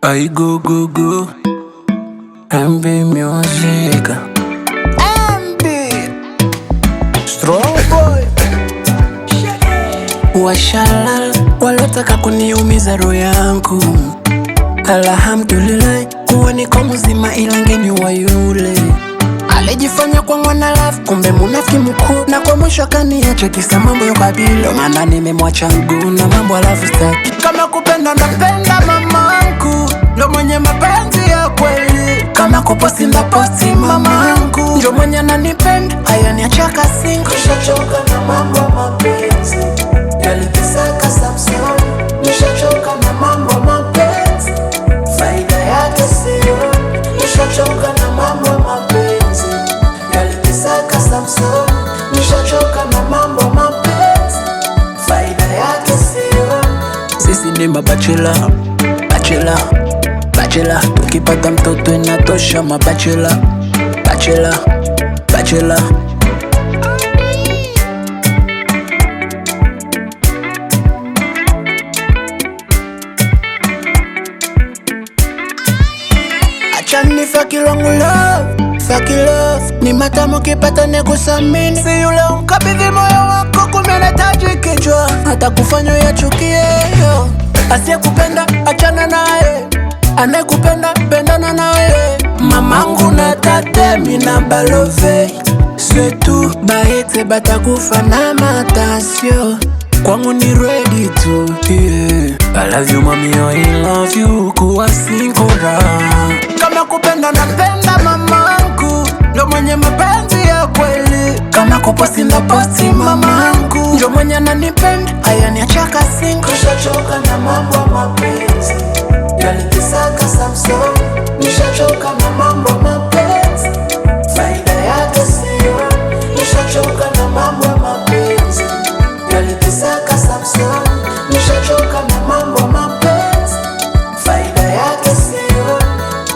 I go go go MB Music. MB Strong boy. Washalala walotaka kuniumiza roho yangu, alhamdulillah kuwa niko mzima, ila ngeni wa yule alijifanya kwa mwana love, kumbe munafiki mkuu, na kwa mwisho kaniacha kisa mambo ya kabila. Maana nimemwacha mguu na mambo alafu staki. Kama kupenda napenda mamangu, ndo mwenye mapenzi ya kweli. Kama kuposti na posti mamangu, ndo mwenye ananipenda. Haya niachaka singo, nishachoka na mambo ya mapenzi yalitisaka Samson. Nishachoka na mambo ya mapenzi, faida yake sio. Nishachoka na mambo ya mapenzi yalitisaka Samson. Nishachoka na mambo ya mapenzi, faida yake sio. Sisi ni mabachela, bachela, bachela. Tukipata mtoto inatosha mabachela, bachela, bachela. Achani faki long love, faki love. Ni matamu kipata nekusamini. Si yule unkabidhi moyo wako, kumbe anahitaji kichwa, hata kufanya uyachukie. Asiye kupenda achana naye, anayekupenda pendana naye. Mamangu na tate mina balove, c'est tout. Baete batakufa na matasio, kwangu ni ready to, yeah. I love you mami, I love you, kuwa sinkora. Kama kupenda napenda mamangu, ndo mwenye mapenzi ya kweli. Kama kuposti na posti mamangu, ndo mwenye ananipenda. Haya niachaka singo, nishachoka na mambo ya mapenzi yalitisaka Samson. Nishachoka na mambo ya mapenzi, faida yake sio. Nishachoka na mambo ya mapenzi yalitisaka Samson. Nishachoka na mambo ya mapenzi, faida yake sio.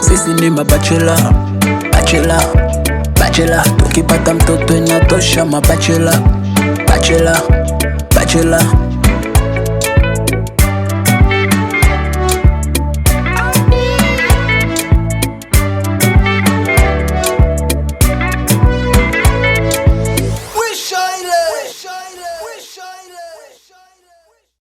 Sisi ni mabachela, bachela, bachela. Tukipata mtoto inatosha mabachela, bachela, bachela.